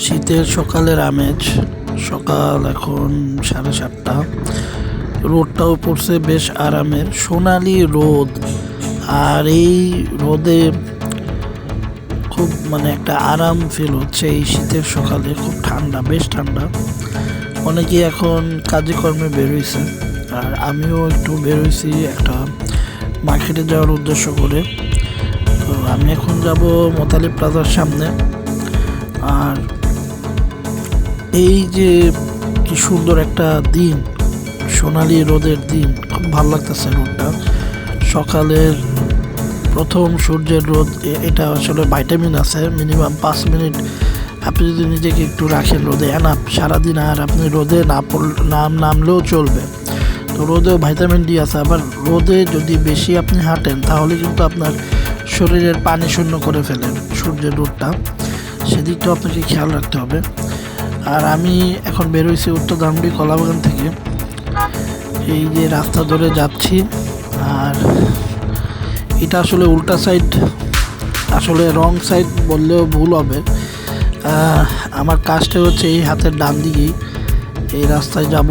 শীতের সকালের আমেজ। সকাল এখন 7:30। রোদটাও পড়ছে বেশ আরামের, সোনালি রোদ। আর এই রোদে খুব একটা আরাম ফিল হচ্ছে। এই শীতের সকালে খুব ঠান্ডা, বেশ ঠান্ডা। অনেকেই এখন কাজে কর্মে বেরোইছে, আর আমিও একটু বেরোইছি একটা মার্কেটে যাওয়ার উদ্দেশ্য করে। তো আমি এখন যাব মোতালিব প্লাজার সামনে। আর এই যে কি সুন্দর একটা দিন, সোনালি রোদের দিন, খুব ভালো লাগতেছে রোদটা। সকালের প্রথম সূর্যের রোদ, এটা আসলে ভাইটামিন আছে। মিনিমাম 5 মিনিট আপনি যদি নিজেকে একটু রাখেন রোদে, এনাফ। সারাদিন আর আপনি রোদে নামলেও চলবে। তো রোদেও ভাইটামিন ডি আছে। আবার রোদে যদি বেশি আপনি হাঁটেন তাহলে কিন্তু আপনার শরীরের পানি শূন্য করে ফেলেন সূর্যের রোদটা। সেদিকটাও আপনাকে খেয়াল রাখতে হবে। আর আমি এখন বেরোইছি উত্তর ধামরাই কলাবাগান থেকে। এই যে রাস্তা ধরে যাচ্ছি, আর এটা আসলে উল্টা সাইড, আসলে রং সাইড বললেও ভুল হবে। আমার কাজটা হচ্ছে এই হাতের ডান দিকেই এই রাস্তায় যাব।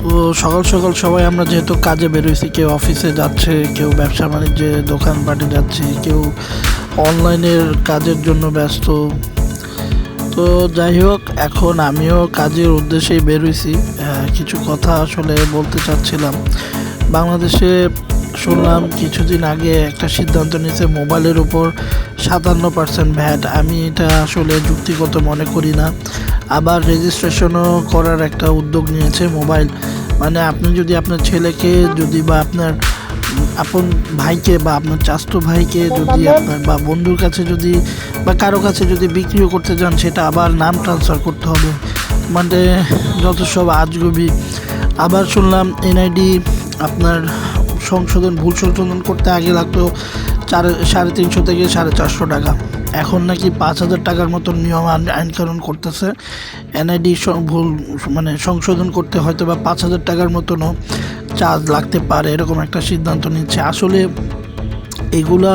তো সকাল সকাল সবাই আমরা যেহেতু কাজে বেরোইছি, কেউ অফিসে যাচ্ছে, কেউ ব্যবসা বাণিজ্যে দোকানপাটে যাচ্ছে, কেউ অনলাইনের কাজের জন্য ব্যস্ত। তো যাই হোক, এখন আমিও কাজের উদ্দেশ্যেই বেরোইছি। কিছু কথা আসলে বলতে চাচ্ছিলাম। বাংলাদেশে শুনলাম কিছুদিন আগে একটা সিদ্ধান্ত নিয়েছে মোবাইলের উপর 57% ভ্যাট। আমি এটা আসলে যুক্তিগত মনে করি না। আবার রেজিস্ট্রেশনও করার একটা উদ্যোগ নিয়েছে মোবাইল। আপনি যদি আপনার ছেলেকে বা আপনার আপন ভাইকে বা আপনার চাচাতো ভাইকে যদি আপনার বা বন্ধুর কাছে বা কারো কাছে যদি বিক্রিও করতে যান, সেটা আবার নাম ট্রান্সফার করতে হবে। যত সব আজগুবি। আবার শুনলাম এনআইডি আপনার ভুল সংশোধন করতে আগে লাগতো 350 থেকে 450 টাকা। এখন নাকি 5,000 টাকার মতো নিয়ম আইনকানুন করতেছে। এনআইডি ভুল সংশোধন করতে হয়তো বা 5,000 টাকার মতনও চার্জ লাগতে পারে, এরকম একটা সিদ্ধান্ত নিচ্ছে। আসলে এগুলা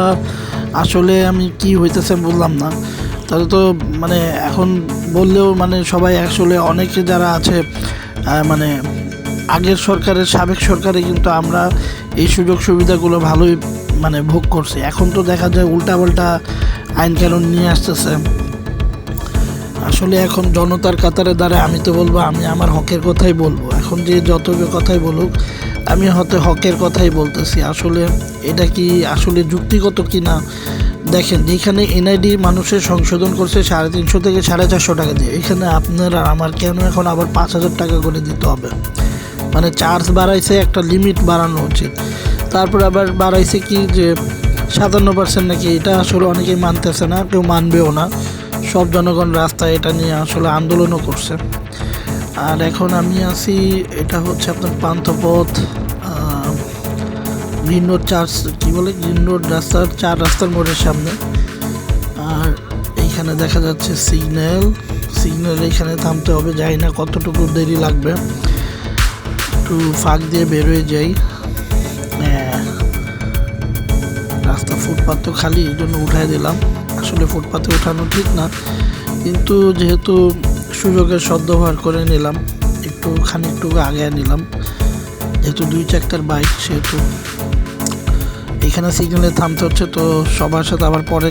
আসলে আমি কি হইতেছে বললাম না। তাহলে তো এখন বললেও সবাই আসলে অনেকে যারা আছে আগের সরকারের, সাবেক সরকারে কিন্তু আমরা এই সুযোগ সুবিধাগুলো ভালোই ভোগ করছি। এখন তো দেখা যায় উল্টাপাল্টা আইন কানুন নিয়ে আসতেছে। আসলে এখন জনতার কাতারে দাঁড়ায় আমি তো বলবো, আমি আমার হকের কথাই বলবো। এখন যে যত কথাই বলুক, আমি হকের কথাই বলতেছি। আসলে এটা কি আসলে যুক্তিগত কি না দেখেন। যেখানে এনআইডি মানুষের সংশোধন করছে 350 থেকে 450 টাকা দিয়ে, এখানে আপনার আর আমার কেন এখন আবার 5,000 টাকা করে দিতে হবে? চার্জ বাড়াইছে, একটা লিমিট বাড়ানো উচিত। তারপর আবার বাড়াইছে কি যে 57% নাকি, এটা আসলে অনেকেই মানতেছে না, কেউ মানবেও না। সব জনগণ রাস্তায় এটা নিয়ে আসলে আন্দোলনও করছে। আর এখন আমি আছি, এটা হচ্ছে আপনার Panthapath green road green road রাস্তার 4 রাস্তার মোড়ের সামনে। আর এইখানে দেখা যাচ্ছে সিগন্যাল এইখানে থামতে হবে। যাই না কতটুকু দেরি লাগবে, একটু ফাঁক দিয়ে বেরোয় যাই। রাস্তা ফুটপাথ তো খালি, এই জন্য উঠাই দিলাম। আসলে ফুটপাথে উঠানো ঠিক না, কিন্তু যেহেতু সুযোগের সদ্ব্যবহার করে নিলাম, একটু আগে নিলাম। যেহেতু 2 চাকার বাইক, সেহেতু এখানে সিগন্যালে থামতে হচ্ছে। তো সবার সাথে আবার পরে